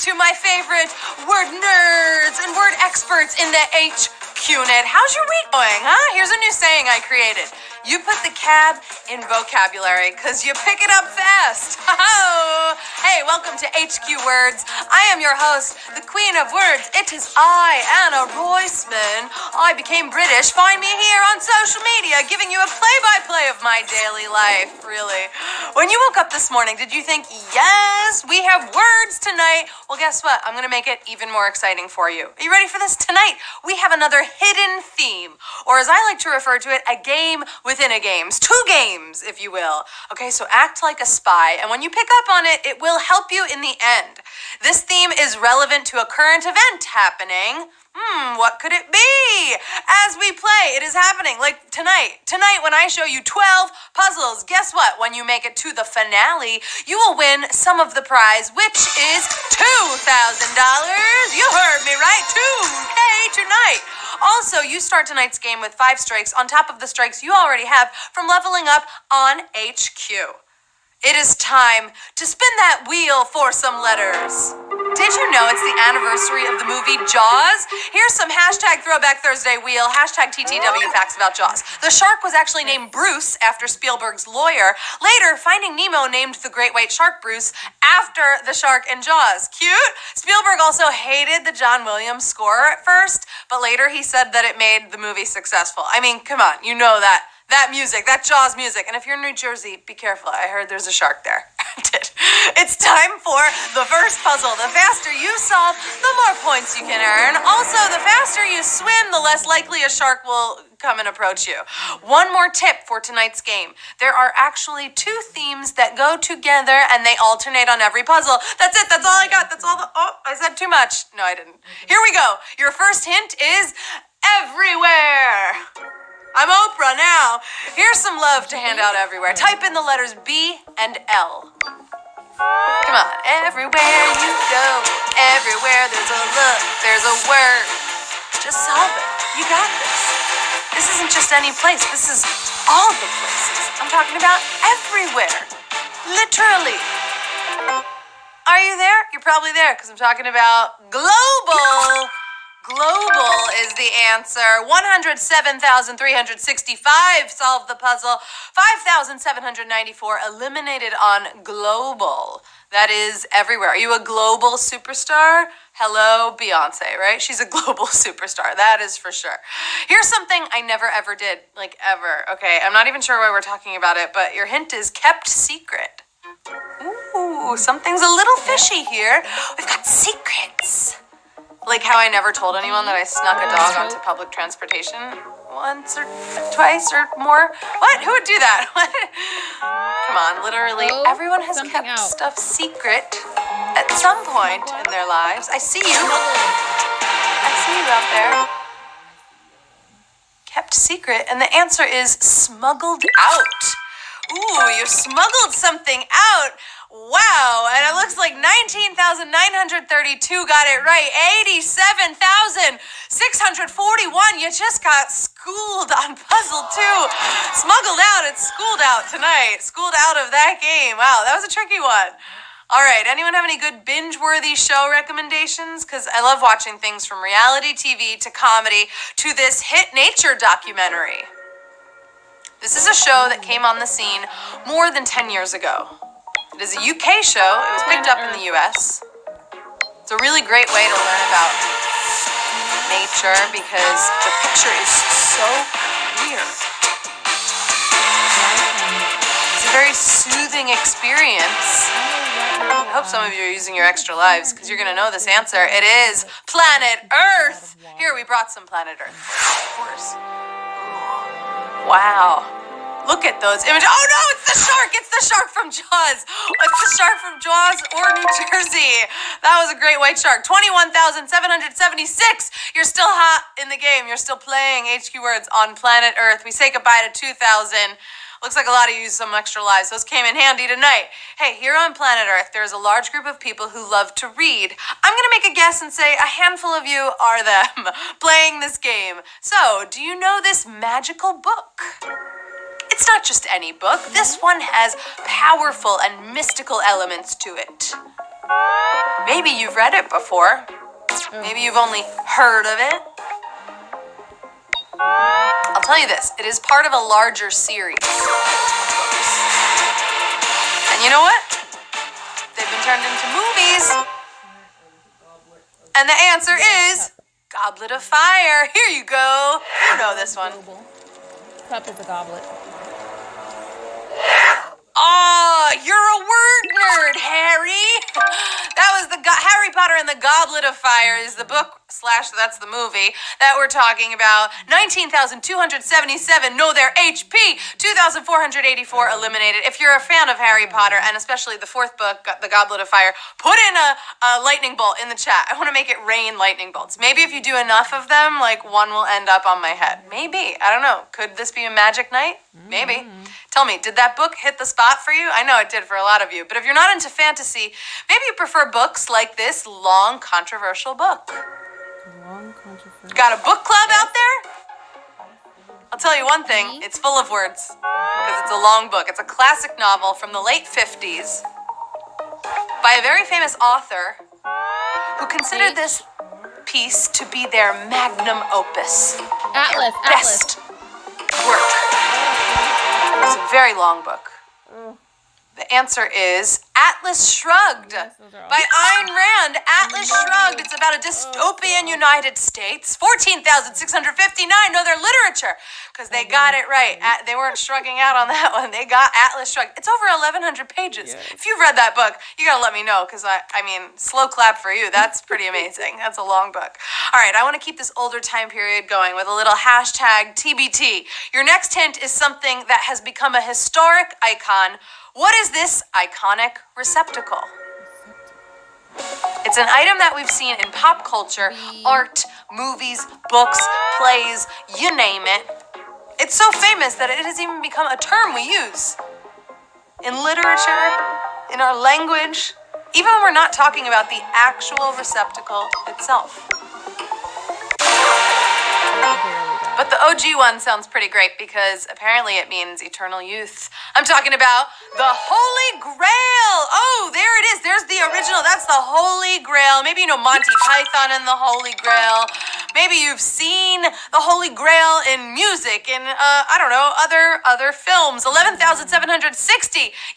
to my favorite word nerds and word experts in the HQNet. How's your week going, huh? Here's a new saying I created. You put the cab in vocabulary, because you pick it up fast. Hey, welcome to HQ Words. I am your host, the Queen of Words. It is I, Anna Roisman. I became British. Find me here on social media, giving you a play-by-play of my daily life, really. When you woke up this morning, did you think, yes, we have words tonight? Well, guess what? I'm going to make it even more exciting for you. Are you ready for this? Tonight, we have another hidden theme, or as I like to refer to it, a game within a games. Two games, if you will. Okay, so act like a spy, and when you pick up on it, it will help you in the end. This theme is relevant to a current event happening. What could it be? As we play, it is happening, like tonight. Tonight, when I show you 12 puzzles, guess what? When you make it to the finale, you will win some of the prize, which is $2,000. You heard me right, 2K tonight. Also, you start tonight's game with 5 strikes on top of the strikes you already have from leveling up on HQ. It is time to spin that wheel for some letters. Did you know it's the anniversary of the movie Jaws? Here's some hashtag Throwback Thursday wheel, hashtag TTW facts about Jaws. The shark was actually named Bruce after Spielberg's lawyer. Later, Finding Nemo named the great white shark Bruce after the shark in Jaws. Cute? Spielberg also hated the John Williams score at first, but later he said that it made the movie successful. I mean, come on, you know that. That music, that Jaws music. And if you're in New Jersey, be careful. I heard there's a shark there. It's time for the first puzzle. The faster you solve, the more points you can earn. Also, the faster you swim, the less likely a shark will come and approach you. One more tip for tonight's game. There are actually 2 themes that go together and they alternate on every puzzle. That's it. That's all I got. That's all I said too much. No, I didn't. Here we go. Your first hint is everywhere. I'm Oprah now. Here's some love to hand out everywhere. Type in the letters B and L. Come on. Everywhere you go, everywhere there's a look, there's a word. Just solve it. You got this. This isn't just any place. This is all the places. I'm talking about everywhere. Literally. Are you there? You're probably there because I'm talking about global. Global is the answer. 107,365 solved the puzzle. 5,794 eliminated on global. That is everywhere. Are you a global superstar? Hello, Beyonce, right? She's a global superstar. That is for sure. Here's something I never ever did, like ever. Okay, I'm not even sure why we're talking about it, but your hint is kept secret. Ooh, something's a little fishy here. We've got secrets. Like how I never told anyone that I snuck a dog onto public transportation once or twice or more. What? Who would do that? Come on, literally everyone has kept stuff secret at some point in their lives. I see you. I see you out there. Kept secret, and the answer is smuggled out. Ooh, you smuggled something out. Wow, and it looks like 19,932 got it right. 87,641. You just got schooled on puzzle 2. Smuggled out, it's schooled out tonight. Schooled out of that game. Wow, that was a tricky one. All right, anyone have any good binge-worthy show recommendations? Because I love watching things from reality TV to comedy to this hit nature documentary. This is a show that came on the scene more than 10 years ago. It is a UK show. It was picked up in the US. It's a really great way to learn about nature because the picture is so clear. It's a very soothing experience. I hope some of you are using your extra lives because you're going to know this answer. It is Planet Earth. Here, we brought some Planet Earth, of course. Wow. Look at those images. Oh no, it's the shark. It's the shark from Jaws. It's the shark from Jaws or New Jersey. That was a great white shark. 21,776. You're still hot in the game. You're still playing HQ Words on Planet Earth. We say goodbye to 2,000. Looks like a lot of you used some extra lives. Those came in handy tonight. Hey, here on Planet Earth, there's a large group of people who love to read. I'm going to make a guess and say a handful of you are them playing this game. So, do you know this magical book? It's not just any book. This one has powerful and mystical elements to it. Maybe you've read it before. Maybe you've only heard of it. I'll tell you this, it is part of a larger series. And you know what? They've been turned into movies. And the answer is Goblet of Fire. Here you go. You know this one. Cup is a goblet. Oh, you're a word nerd, Harry. That was Harry Potter and the Goblet of Fire is the book / that's the movie that we're talking about. 19,277 know their HP. 2,484 eliminated. If you're a fan of Harry Potter, and especially the fourth book, The Goblet of Fire, put in a lightning bolt in the chat. I want to make it rain lightning bolts. Maybe if you do enough of them, like one will end up on my head. Maybe. I don't know. Could this be a magic night? Maybe. Tell me, did that book hit the spot for you? I know it did for a lot of you. But if you're not into fantasy, maybe you prefer books like this long, controversial book. Long, controversial. Got a book club out there? I'll tell you one thing. It's full of words. Because it's a long book. It's a classic novel from the late 50s by a very famous author who considered this piece to be their magnum opus. Atlas. Best work. It's a very long book. The answer is Atlas Shrugged by Ayn Rand. Atlas Shrugged. It's about a dystopian United States. 14,659 know their literature because they got it right. They weren't shrugging out on that one. They got Atlas Shrugged. It's over 1,100 pages. Yes. If you've read that book, you got to let me know because, I mean, slow clap for you. That's pretty amazing. That's a long book. All right, I want to keep this older time period going with a little hashtag TBT. Your next hint is something that has become a historic icon. What is this iconic receptacle? It's an item that we've seen in pop culture, art, movies, books, plays, you name it. It's so famous that it has even become a term we use in literature, in our language, even when we're not talking about the actual receptacle itself. But the OG one sounds pretty great because apparently it means eternal youth. I'm talking about the Holy Grail. Oh, there it is. There's the original. That's the Holy Grail. Maybe you know Monty Python and the Holy Grail. Maybe you've seen the Holy Grail in music, in, I don't know, other films. 11,760.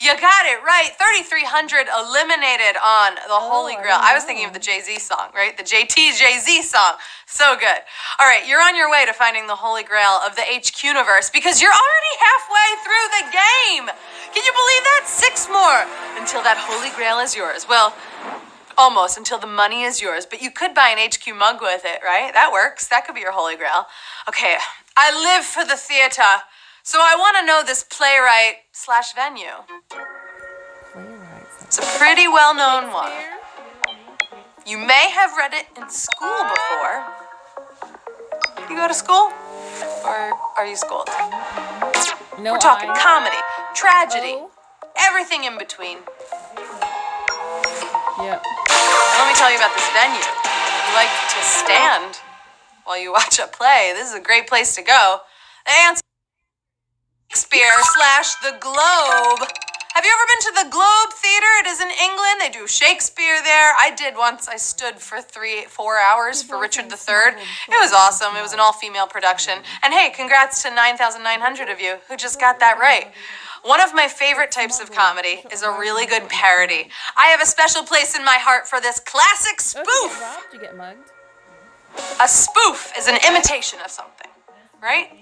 You got it right. 3,300 eliminated on the Holy Grail. I was thinking of the Jay-Z song, right? The Jay-Z song. So good. All right, you're on your way to finding the Holy Grail of the HQ-niverse because you're already halfway through the game. Can you believe that? 6 more until that Holy Grail is yours. Well, almost until the money is yours, but you could buy an HQ mug with it, right? That works. That could be your Holy Grail. Okay, I live for the theater, so I want to know this playwright/venue. It's a pretty well-known one. You may have read it in school before. You go to school? Or are you schooled? No, we're talking comedy, tragedy, everything in between. Yep. Let me tell you about this venue. You like to stand while you watch a play. This is a great place to go. The answer is Shakespeare / the Globe. Have you ever been to the Globe Theatre? It is in England. They do Shakespeare there. I did once. I stood for 3-4 hours for Richard III. It was awesome. It was an all-female production. And hey, congrats to 9,900 of you who just got that right. One of my favorite types of comedy is a really good parody. I have a special place in my heart for this classic spoof. You get mugged. A spoof is an imitation of something, right?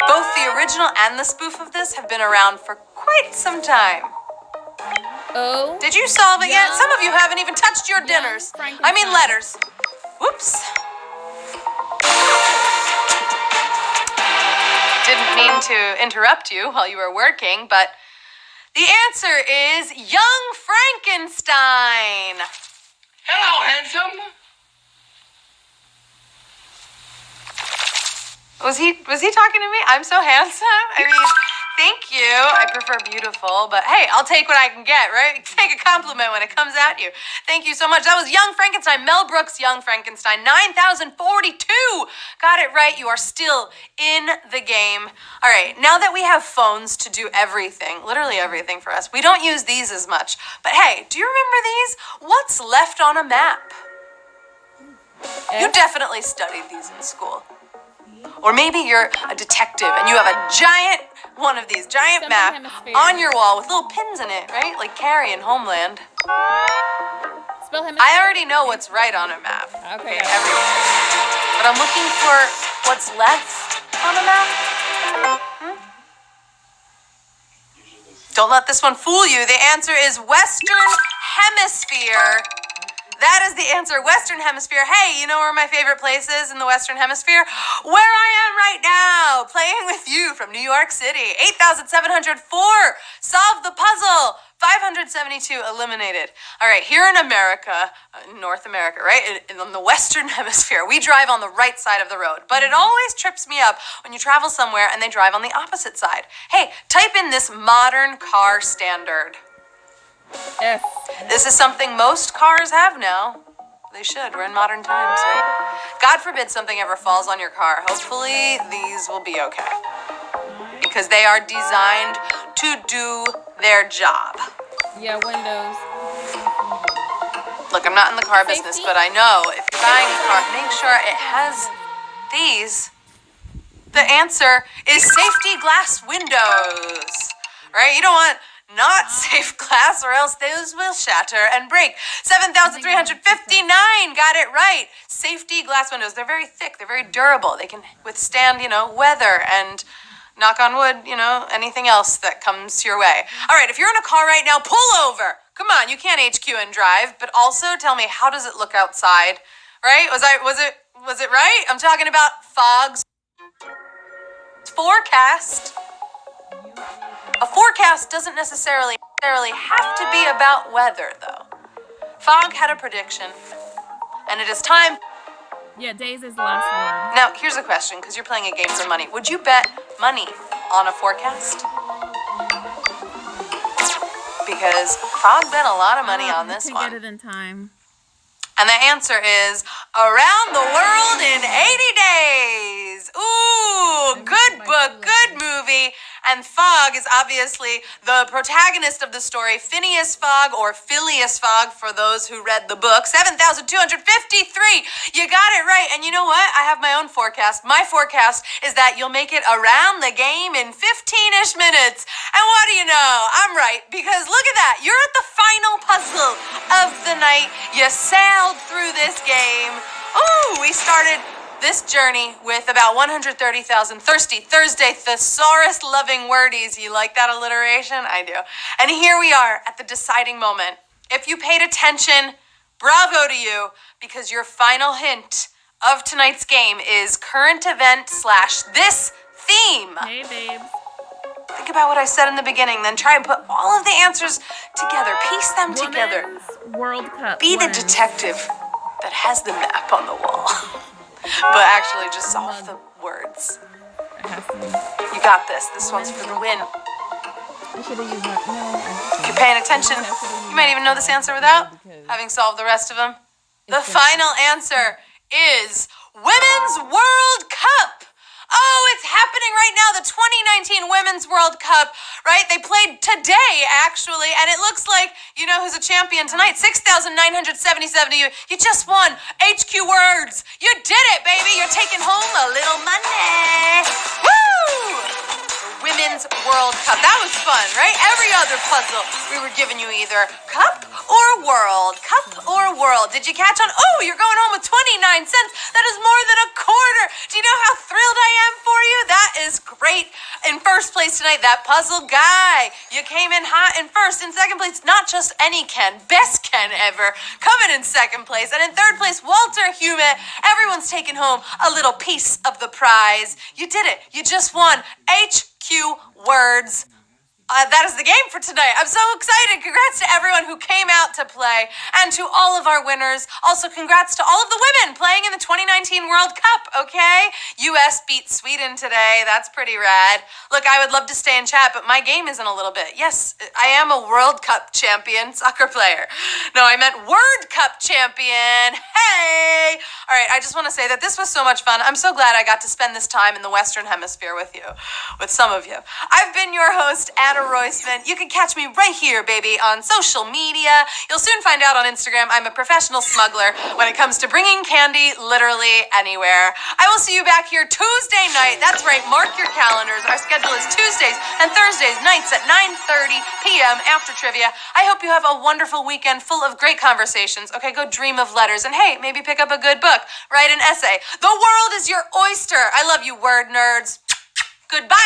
Both the original and the spoof of this have been around for quite some time. Oh. Did you solve it yet? Some of you haven't even touched your dinners. I mean letters. Whoops. Didn't mean to interrupt you while you were working, but the answer is Young Frankenstein. Hello, handsome. Was he talking to me? I'm so handsome. I mean, Thank you. I prefer beautiful, but hey, I'll take what I can get, right? Take a compliment when it comes at you. Thank you so much. That was Young Frankenstein, Mel Brooks' Young Frankenstein, 9,042. Got it right. You are still in the game. All right, now that we have phones to do everything, literally everything for us, we don't use these as much. But hey, do you remember these? What's left on a map? You definitely studied these in school. Or maybe you're a detective and you have a giant one of these giant map on your wall with little pins in it, right? Like Carrie in Homeland. Spell hemisphere. I already know what's right on a map. Okay. Everything. But I'm looking for what's left on a map. Don't let this one fool you. The answer is Western Hemisphere. That is the answer, Western Hemisphere. Hey, you know where my favorite place is in the Western Hemisphere? Where I am right now, playing with you from New York City. 8,704, solve the puzzle. 572 eliminated. All right, here in America, North America, right? In the Western Hemisphere, we drive on the right side of the road, but it always trips me up when you travel somewhere and they drive on the opposite side. Hey, type in this modern car standard. F. This is something most cars have now. They should. We're in modern times, right? God forbid something ever falls on your car. Hopefully these will be okay. Because they are designed to do their job. Yeah, windows. Look, I'm not in the car business, but I know if you're buying a car, make sure it has these. The answer is safety glass windows, right? You don't want not safe glass or else those will shatter and break. 7,359 got it right. Safety glass windows. They're very thick. They're very durable. They can withstand, weather and, knock on wood, anything else that comes your way. All right, if you're in a car right now, pull over. Come on, you can't HQ and drive, but also tell me, how does it look outside? Right? Was it right? I'm talking about fog's forecast. A forecast doesn't necessarily have to be about weather, though. Fog had a prediction, and it is time. Yeah, days is the last word. Now, here's a question, because you're playing a game for money. Would you bet money on a forecast? Because Fog bet a lot of money on this to one. get it in time. And the answer is Around the World in 80 Days. Ooh, good book, good movie. And Fogg is obviously the protagonist of the story, Phineas Fogg, or Phileas Fogg for those who read the book. 7,253. You got it right. And you know what? I have my own forecast. My forecast is that you'll make it around the game in 15-ish minutes. And what do you know? I'm right, because look at that. You're at the final puzzle of the night. You sailed through this game. Ooh, we started this journey with about 130,000 thirsty Thursday thesaurus-loving wordies. You like that alliteration? I do. And here we are at the deciding moment. If you paid attention, bravo to you, because your final hint of tonight's game is current event / this theme. Hey, babes. Think about what I said in the beginning, then try and put all of the answers together. Piece them together. Women's World Cup. Be the women's. detective that has the map on the wall. But actually just solve the words. You got this. This one's for the win. I should have used my... No. If you're paying attention, you might even know this answer without having solved the rest of them. The final answer is Women's World Cup. Oh, it's happening right now, the 2019 Women's World Cup, right? They played today, actually, and it looks like, you know who's a champion tonight? 6,977 of you. You just won HQ Words. You did it, baby. You're taking home a little money. Woo! The Women's World Cup. That was fun, right? Every other puzzle, we were giving you either cup or world. Cup or world. Did you catch on? Oh, you're going home with 29 cents. That is more than a quarter. Do you know how thrilled I am for you? That is great. In first place tonight, that puzzle guy. You came in hot in first. In second place, not just any Ken, best Ken ever, coming in second place. And in third place, Walter Hewitt. Everyone's taking home a little piece of the prize. You did it. You just won HQ Words. That is the game for tonight. I'm so excited. Congrats to everyone who came out to play and to all of our winners. Also, congrats to all of the women playing in the 2019 World Cup, okay? US beat Sweden today. That's pretty rad. Look, I would love to stay in chat, but my game is in a little bit. Yes, I am a World Cup champion soccer player. No, I meant Word Cup champion. Hey! All right, I just want to say that this was so much fun. I'm so glad I got to spend this time in the Western Hemisphere with you, with some of you. I've been your host, Anna Roisman. You can catch me right here, baby, on social media. You'll soon find out on Instagram I'm a professional smuggler when it comes to bringing candy literally anywhere. I will see you back here Tuesday night. That's right, mark your calendars. Our schedule is Tuesdays and Thursdays nights at 9:30 p.m. after trivia. I hope you have a wonderful weekend full of great conversations. Okay, go dream of letters and hey, maybe pick up a good book. Write an essay. The world is your oyster. I love you, word nerds. Goodbye.